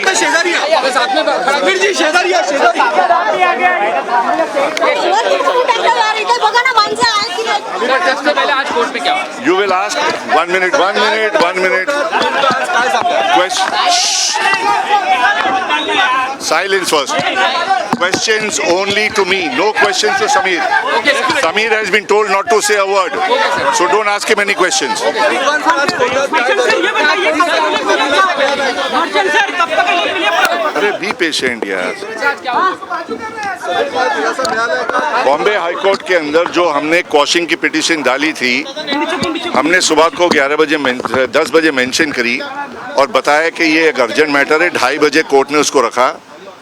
आपका शेजारी है, समीर जी शेजारी है, शेजारी बघा ना माणसं आहेत की नाही. सबसे पहले आज कोर्ट में क्या हुआ? You will ask 1 minute. Silence first. Questions only to me. No questions to Sameer. Okay, sir. Sameer has been told not to say a word. So don't ask him any questions. अरे be patient यार. Bombay high court के अंदर जो हमने क्वॉशिंग की petition डाली थी, हमने सुबह को 10 बजे मेंशन करी और बताया कि ये एक अर्जेंट मैटर है. 2:30 बजे कोर्ट ने उसको रखा.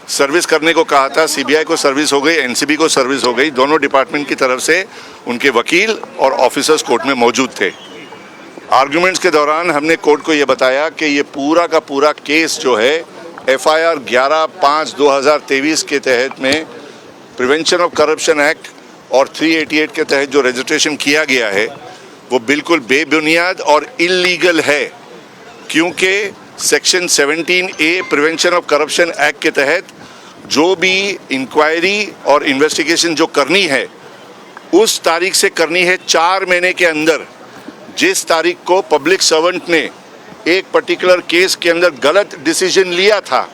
सर्विस करने को कहा था. सीबीआई को सर्विस हो गई, एनसीबी को सर्विस हो गई. दोनों डिपार्टमेंट की तरफ से उनके वकील और ऑफिसर्स कोर्ट में मौजूद थे. आर्गुमेंट्स के दौरान हमने कोर्ट को ये बताया कि ये पूरा का पूरा केस जो है FIR 11/5/2023 के तहत में प्रिवेंशन ऑफ करप्शन एक्ट और 388 के तहत जो रजिस्ट्रेशन किया गया है वो बिल्कुल बेबुनियाद और इल्लीगल है, क्योंकि section 17A prevention of corruption act के तहत जो भी इंक्वायरी और इन्वेस्टिगेशन जो करनी है उस तारीख से करनी है 4 महीने के अंदर. जिस तारीख को पब्लिक सर्वेंट ने एक पर्टिकुलर केस के अंदर गलत डिसीजन लिया था,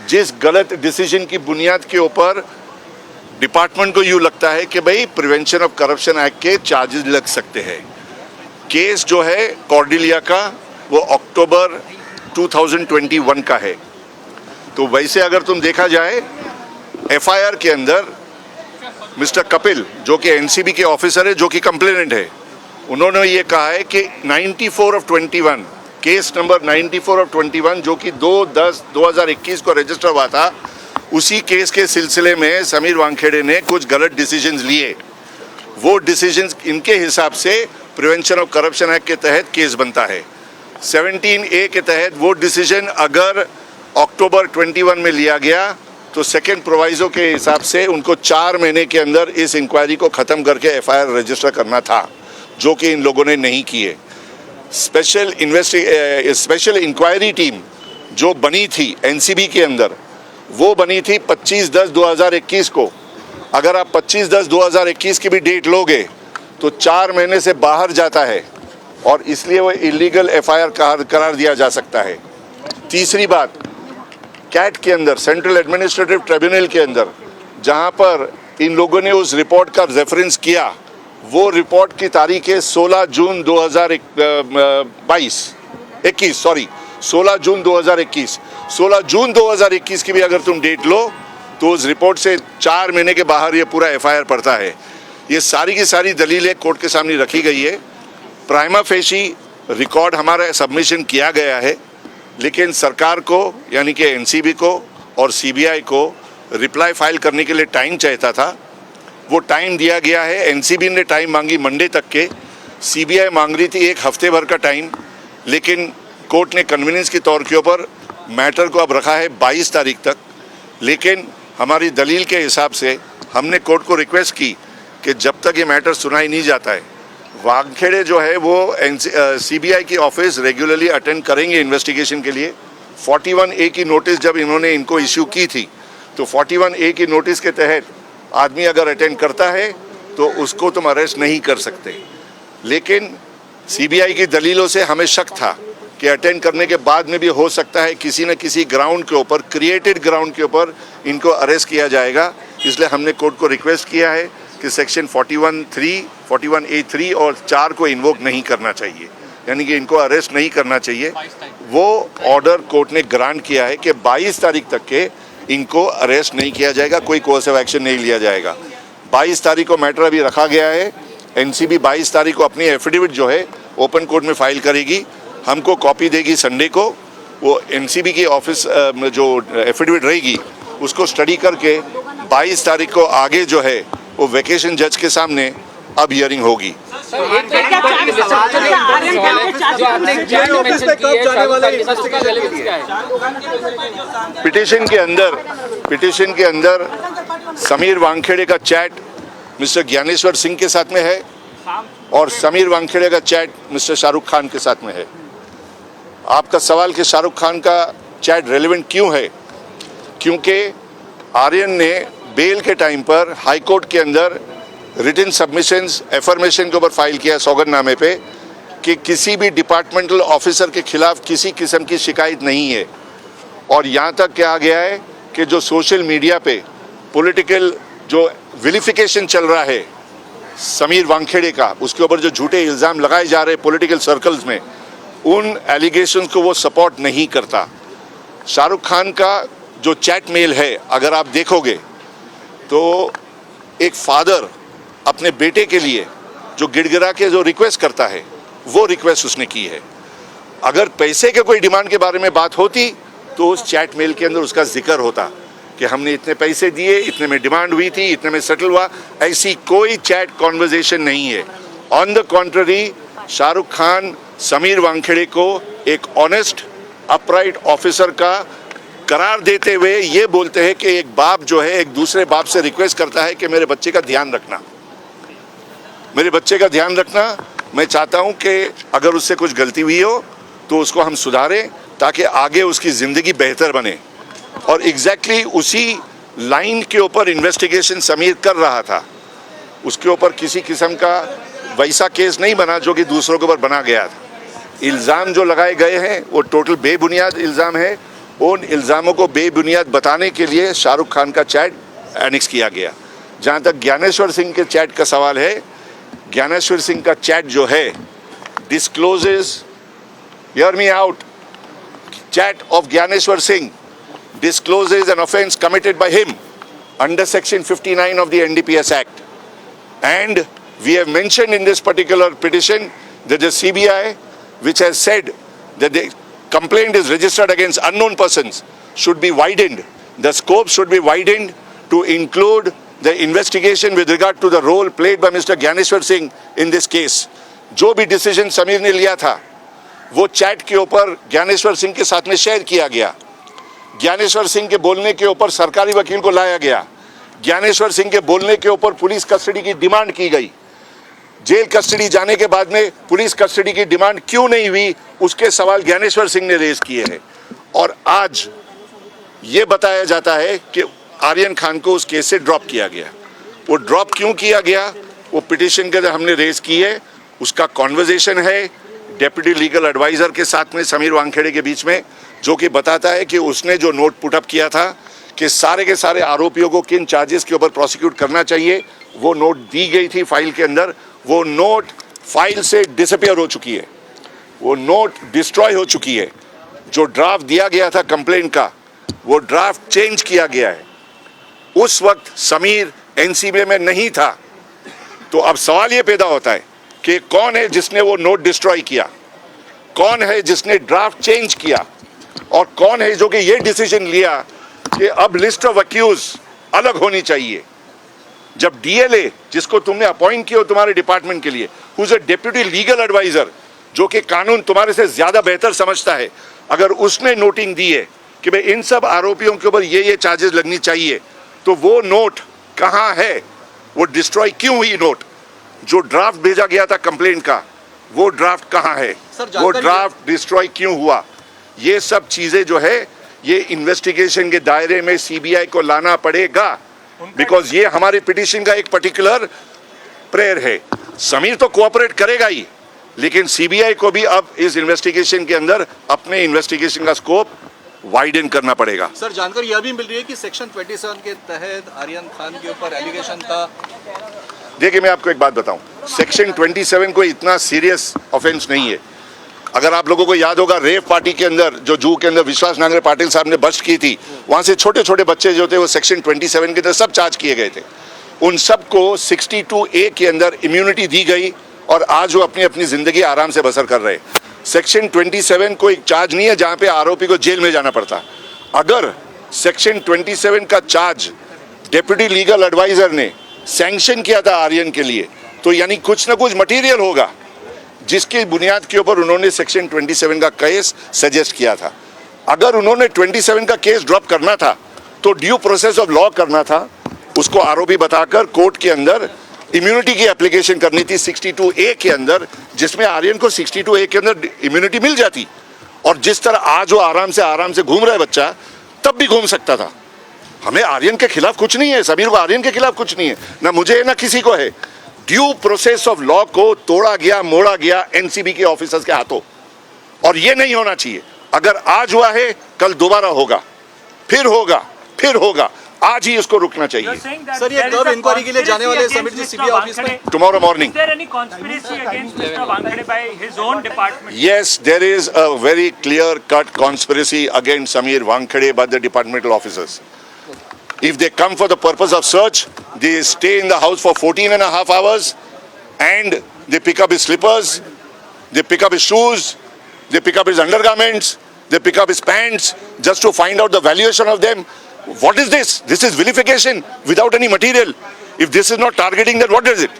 जिस गलत डिसीजन की बुनियाद के ऊपर डिपार्टमेंट को यूँ लगता है कि भाई प्रिवेंशन ऑफ करप्शन एक्ट के चार्जेस लग सकते हैं. केस जो है कॉर्डिलिया का वो अक्टूबर 2021 का है. तो वैसे अगर तुम देखा जाए FIR के अंदर मिस्टर कपिल जो कि एनसीबी के ऑफिसर है, जो कि कंप्लेनेंट है, उन्होंने ये कहा है कि 94/21 केस नंबर 94/21 जो कि 2/10/2021 को रजिस्टर हुआ था, उसी केस के सिलसिले में समीर वानखेड़े ने कुछ गलत डिसीजंस लिए. वो डिसीजंस इनके हिसाब से प्रिवेंशन ऑफ करप्शन एक्ट के तहत केस बनता है. 17A के तहत वो डिसीजन अगर अक्टूबर 21 में लिया गया तो सेकेंड प्रोवाइजो के हिसाब से उनको 4 महीने के अंदर इस इंक्वायरी को ख़त्म करके FIR रजिस्टर करना था, जो कि इन लोगों ने नहीं किए. स्पेशल इंक्वायरी टीम जो बनी थी एनसीबी के अंदर, वो बनी थी 25/10/2021 को. अगर आप 25/10/2021 की भी डेट लोगे तो 4 महीने से बाहर जाता है और इसलिए वो इलीगल FIR करार दिया जा सकता है. तीसरी बात, कैट के अंदर सेंट्रल एडमिनिस्ट्रेटिव ट्रिब्यूनल के अंदर जहां पर इन लोगों ने उस रिपोर्ट का रेफरेंस किया, वो रिपोर्ट की तारीख है 16 जून 2021 16 जून 2021. 16 जून 2021 की भी अगर तुम डेट लो तो उस रिपोर्ट से 4 महीने के बाहर ये पूरा FIR पड़ता है. ये सारी की सारी दलीलें कोर्ट के सामने रखी गई है. प्राइमा फेशी रिकॉर्ड हमारा सबमिशन किया गया है, लेकिन सरकार को यानी कि एनसीबी को और सीबीआई को रिप्लाई फाइल करने के लिए टाइम चाहता था. वो टाइम दिया गया है. एनसीबी ने टाइम मांगी मंडे तक के, सीबीआई मांग रही थी 1 हफ्ते भर का टाइम, लेकिन कोर्ट ने कन्वीनियंस के तौर के ऊपर मैटर को अब रखा है 22 तारीख तक. लेकिन हमारी दलील के हिसाब से हमने कोर्ट को रिक्वेस्ट की कि जब तक ये मैटर सुनाई नहीं जाता है, वानखेड़े जो है वो सीबीआई की ऑफिस रेगुलरली अटेंड करेंगे इन्वेस्टिगेशन के लिए. 41A की नोटिस जब इन्होंने इनको इश्यू की थी तो 41A की नोटिस के तहत आदमी अगर अटेंड करता है तो उसको तुम अरेस्ट नहीं कर सकते. लेकिन सीबीआई की दलीलों से हमें शक था कि अटेंड करने के बाद में भी हो सकता है किसी न किसी ग्राउंड के ऊपर, क्रिएटेड ग्राउंड के ऊपर इनको अरेस्ट किया जाएगा. इसलिए हमने कोर्ट को रिक्वेस्ट किया है कि सेक्शन 41A3 और 4 को इन्वोक नहीं करना चाहिए, यानी कि इनको अरेस्ट नहीं करना चाहिए. वो ऑर्डर कोर्ट ने ग्रांट किया है कि 22 तारीख तक के इनको अरेस्ट नहीं किया जाएगा, कोई कोर्सिव एक्शन नहीं लिया जाएगा. 22 तारीख को मैटर अभी रखा गया है. एनसीबी 22 तारीख को अपनी एफिडेविट जो है ओपन कोर्ट में फाइल करेगी, हमको कॉपी देगी संडे को. वो एनसीबी की ऑफिस जो एफिडेविट रहेगी उसको स्टडी करके 22 तारीख को आगे जो है वो वेकेशन जज के सामने अब हियरिंग होगी. पिटीशन के अंदर समीर वानखेड़े का चैट मिस्टर ज्ञानेश्वर सिंह के साथ में है और समीर वानखेड़े का चैट मिस्टर शाहरुख खान के साथ में है. आपका सवाल कि शाहरुख खान का चैट रेलेवेंट क्यों है? क्योंकि आर्यन ने बेल के टाइम पर हाई कोर्ट के अंदर रिटन सबमिशंस एफर्मेशन के ऊपर फाइल किया सौगंधनामे पे कि किसी भी डिपार्टमेंटल ऑफिसर के खिलाफ किसी किस्म की शिकायत नहीं है। और यहाँ तक क्या गया है कि जो सोशल मीडिया पे पॉलिटिकल जो विलिफिकेशन चल रहा है समीर वानखेड़े का, उसके ऊपर जो झूठे इल्ज़ाम लगाए जा रहे हैं पॉलिटिकल सर्कल्स में, उन एलिगेशंस को वो सपोर्ट नहीं करता। शाहरुख खान का जो चैट मेल है अगर आप देखोगे तो एक फादर अपने बेटे के लिए जो गिड़गिड़ा के जो रिक्वेस्ट करता है वो रिक्वेस्ट उसने की है। अगर पैसे के कोई डिमांड के बारे में बात होती तो उस चैट मेल के अंदर उसका जिक्र होता कि हमने इतने पैसे दिए, इतने में डिमांड हुई थी, इतने में सेटल हुआ। ऐसी कोई चैट कॉन्वर्जेशन नहीं है। On the contrary, Shahrukh Khan Sameer Wankhede को एक ऑनेस्ट अपराइट ऑफिसर का करार देते हुए ये बोलते हैं कि एक बाप जो है एक दूसरे बाप से रिक्वेस्ट करता है कि मेरे बच्चे का ध्यान रखना, मेरे बच्चे का ध्यान रखना। मैं चाहता हूं कि अगर उससे कुछ गलती हुई हो तो उसको हम सुधारें ताकि आगे उसकी ज़िंदगी बेहतर बने। और एग्जैक्टली उसी लाइन के ऊपर इन्वेस्टिगेशन समीर कर रहा था। उसके ऊपर किसी किस्म का वैसा केस नहीं बना जो कि दूसरों के ऊपर बना गया था। इल्ज़ाम जो लगाए गए हैं वो टोटल बेबुनियाद इल्ज़ाम है। उन इल्ज़ामों को बेबुनियाद बताने के लिए शाहरुख खान का चैट एनेक्स किया गया। जहाँ तक ज्ञानेश्वर सिंह के चैट का सवाल है, ज्ञानेश्वर सिंह का चैट जो है discloses, hear me out, chat of Gyaneshwar Singh discloses an offence committed by him under section 59 of the NDPS Act. And we have mentioned in this particular petition that the CBI, which has said that the complaint is registered against unknown persons, should be widened. The scope should be widened to include the investigation with regard to the role played by Mr. Gyaneshwar Singh in this case. जो भी decision Sameer ने लिया था वो chat के ऊपर ज्ञानेश्वर सिंह के साथ में शेयर किया गया। ज्ञानेश्वर सिंह के बोलने के ऊपर सरकारी वकील को लाया गया। ज्ञानेश्वर सिंह के बोलने के ऊपर पुलिस कस्टडी की डिमांड की गई। जेल कस्टडी जाने के बाद में पुलिस कस्टडी की डिमांड क्यों नहीं हुई, उसके सवाल ज्ञानेश्वर सिंह ने रेज किए हैं। और आज ये बताया जाता है कि आर्यन खान को उस केस से ड्रॉप किया गया। वो ड्रॉप क्यों किया गया, वो पिटिशन के अंदर हमने रेज की है। उसका कॉन्वर्जेशन है डेप्यूटी लीगल एडवाइज़र के साथ में समीर वानखेड़े के बीच में, जो कि बताता है कि उसने जो नोट पुटअप किया था कि सारे के सारे आरोपियों को किन चार्जेस के ऊपर प्रोसिक्यूट करना चाहिए, वो नोट दी गई थी फाइल के अंदर। वो नोट फाइल से डिसअपियर हो चुकी है, वो नोट डिस्ट्रॉय हो चुकी है। जो ड्राफ्ट दिया गया था कंप्लेंट का, वो ड्राफ्ट चेंज किया गया है। उस वक्त समीर एनसीबी में नहीं था। तो अब सवाल ये पैदा होता है कि कौन है जिसने वो नोट डिस्ट्रॉय किया, कौन है जिसने ड्राफ्ट चेंज किया, और कौन है जो कि ये डिसीजन लिया कि अब लिस्ट ऑफ अक्यूज अलग होनी चाहिए। जब डीएलए जिसको तुमने अपॉइंट किया हो तुम्हारे डिपार्टमेंट के लिए, who is a deputy legal adviser, जो कि कानून तुम्हारे से ज्यादा बेहतर समझता है, अगर उसने नोटिंग दी है कि भाई इन सब आरोपियों के ऊपर ये चार्जेस लगनी चाहिए, तो वो नोट कहाँ है? वो डिस्ट्रॉय क्यों हुई नोट? जो ड्राफ्ट भेजा गया था कंप्लेंट का, वो ड्राफ्ट कहाँ है? वो ड्राफ्ट डिस्ट्रॉय क्यों हुआ? ये सब चीजें जो है ये इन्वेस्टिगेशन के दायरे में सीबीआई को लाना पड़ेगा, बिकॉज ये हमारे पिटीशन का एक पर्टिकुलर प्रेयर है। समीर तो कोऑपरेट करेगा ही, लेकिन सीबीआई को भी अब इस इन्वेस्टिगेशन के अंदर अपने इन्वेस्टिगेशन का स्कोप वाइडन करना पड़ेगा। सर, जानकारी यह भी मिल रही है कि सेक्शन 27 के तहत आर्यन खान के ऊपर एलिगेशन था। देखिए, मैं आपको एक बात बताऊं, सेक्शन 27 कोई इतना सीरियस ऑफेंस नहीं है। अगर आप लोगों को याद होगा, रेव पार्टी के अंदर जो जू के अंदर विश्वास नांगरे पाटिल साहब ने बस्ट की थी, वहां से छोटे छोटे बच्चे जो थे वो सेक्शन 27 के अंदर सब चार्ज किए गए थे। उन सबको 62A के अंदर इम्यूनिटी दी गई और आज वो अपनी अपनी जिंदगी आराम से बसर कर रहे। सेक्शन 27 कोई चार्ज नहीं है जहां पे आरोपी को जेल में जाना पड़ता। अगर सेक्शन 27 का चार्ज डेप्यूटी लीगल एडवाइजर ने सैंक्शन किया था आर्यन के लिए, तो यानी कुछ ना कुछ मटेरियल होगा जिसकी बुनियाद के ऊपर उन्होंने सेक्शन 27 का केस सजेस्ट किया था। अगर उन्होंने 27 का केस ड्रॉप करना था तो ड्यू प्रोसेस ऑफ लॉ करना था, उसको आरोपी बताकर कोर्ट के अंदर इम्यूनिटी की एप्लीकेशन करनी थी 62A के अंदर, जिसमें आर्यन को 62A के अंदर इम्यूनिटी मिल जाती और जिस तरह आज वो आराम से घूम रहा है बच्चा, तब भी घूम सकता था। हमें आर्यन के खिलाफ कुछ नहीं है, समीर को आर्यन के खिलाफ कुछ नहीं है, ना मुझे ना किसी को है। ड्यू प्रोसेस ऑफ लॉ को तोड़ा गया, मोड़ा गया एनसीबी के ऑफिसर्स के हाथों, और ये नहीं होना चाहिए। अगर आज हुआ है, कल दोबारा होगा, फिर होगा, फिर होगा। आज ही इसको रुकना चाहिए। सर, ये कब इंक्वायरी के लिए जाने वाले हैं समीर जी सीबीआई ऑफिस में? Tomorrow morning. Yes, there is a very clear-cut conspiracy against Samir Wankhede by the departmental officers. If they come for the purpose of search, they stay in the house for 14.5 hours and they pick up his slippers, they pick up his shoes, they pick up his undergarments, they pick up his pants just to find out the valuation of them. What is this? This is vilification without any material. If this is not targeting, then what is it?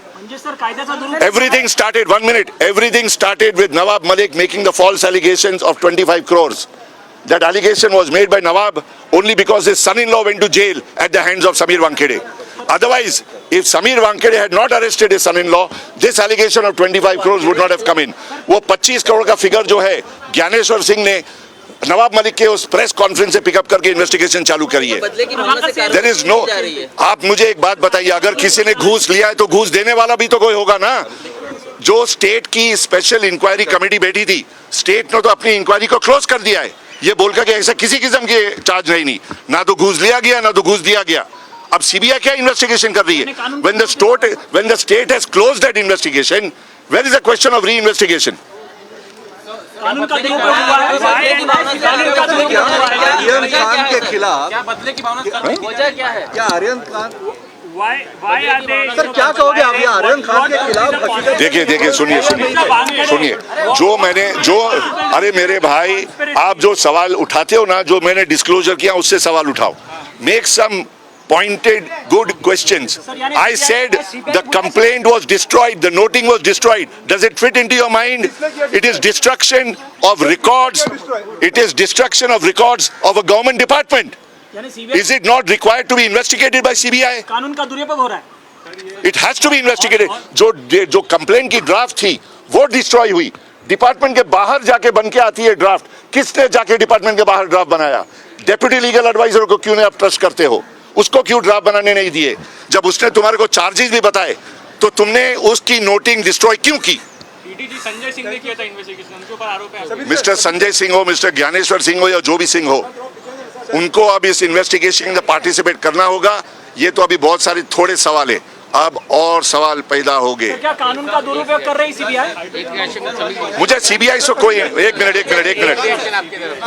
Everything started, 1 minute, everything started with Nawab Malik making the false allegations of 25 crores. That allegation was made by Nawab only because his son-in-law went to jail at the hands of Samir Wankhede. Otherwise, if Samir Wankhede had not arrested his son-in-law, this allegation of 25 crores would not have come in. वो 25 करोड़ का figure जो है, ज्ञानेश्वर सिंह ने नवाब मलिक के उस press conference से pickup करके investigation चालू करी है। देयर इज नो, आप मुझे एक बात बताइए, अगर किसी ने घूस लिया है तो घूस देने वाला भी तो कोई होगा ना। जो स्टेट की स्पेशल इंक्वायरी कमेटी बैठी थी, स्टेट ने तो अपनी इंक्वायरी को क्लोज कर दिया है, ये बोलकर कि ऐसा किसी किस्म के चार्ज नहीं, ना तो घूस लिया गया ना तो घूस दिया गया। अब सीबीआई क्या इन्वेस्टिगेशन कर रही है? when the state has closed that investigation, where is the question of re-investigation? Aryan Khan के खिलाफ क्या आर्यन खान, सर क्या कहोगे आप आर्यन खान के खिलाफ? देखिए सुनिए, अरे मेरे भाई, आप जो सवाल उठाते हो ना, जो मैंने डिस्क्लोजर किया उससे सवाल उठाओ। Make some pointed good questions. I said the complaint was destroyed, the noting was destroyed. Does it fit into your mind? It is destruction of records. It is destruction of records of a government department. Is it not required to be investigated by CBI? कानून का दुरुपयोग हो रहा है। It has to be investigated. जो complaint की draft थी वो डिस्ट्रॉय हुई, डिपार्टमेंट के बाहर जाके बन के आती है ड्राफ्ट। किसने जाके डिपार्टमेंट के बाहर ड्राफ्ट बनाया? डेप्यूटी लीगल एडवाइजर को क्यों नहीं आप ट्रस्ट करते हो? उसको क्यों ड्राफ्ट बनाने नहीं दिए? जब उसने तुम्हारे को चार्जेस भी बताए तो तुमने उसकी नोटिंग डिस्ट्रॉय क्यों की? संजय सिंह ने किया था इन्वेस्टिगेशन, उनके ऊपर आरोप है। मिस्टर संजय सिंह हो, मिस्टर ज्ञानेश्वर सिंह हो या जो भी सिंह हो, उनको अब इस इन्वेस्टिगेशन में पार्टिसिपेट करना होगा। ये तो अभी बहुत सारे थोड़े सवाल है, अब और सवाल पैदा हो गए। क्या कानून का दुरुपयोग कर रही सीबीआई? मुझे सीबीआई से कोई एक मिनट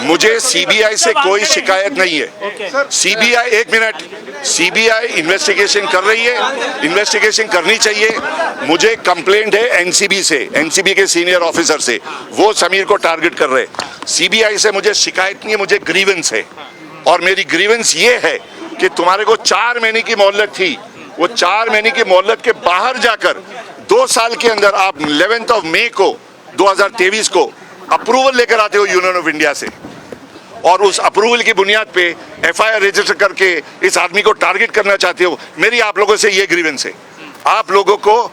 मुझे सीबीआई से कोई शिकायत नहीं है। सीबीआई इन्वेस्टिगेशन कर रही है, इन्वेस्टिगेशन करनी चाहिए। मुझे कंप्लेंट है एनसीबी से, एनसीबी के सीनियर ऑफिसर से, वो समीर को टारगेट कर रहे हैं। सीबीआई से मुझे शिकायत नहीं है, मुझे ग्रीवेंस है, और मेरी ग्रीवेंस ये है कि तुम्हारे को 4 महीने की मोहलत थी, वो 4 महीने की मोहलत के बाहर जाकर 2 साल के अंदर आप 11 मई को 2023 को अप्रूवल लेकर आते हो यूनियन ऑफ इंडिया से, और उस अप्रूवल की बुनियाद पे एफआईआर रजिस्टर करके इस आदमी को टारगेट करना चाहते हो। मेरी आप लोगों से ये ग्रीवेंस है, आप लोगों को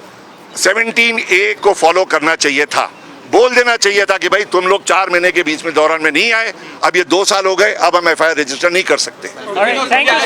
17A को फॉलो करना चाहिए था, बोल देना चाहिए था कि भाई तुम लोग 4 महीने के बीच में दौरान में नहीं आए, अब ये 2 साल हो गए, अब हम एफआईआर रजिस्टर नहीं कर सकते।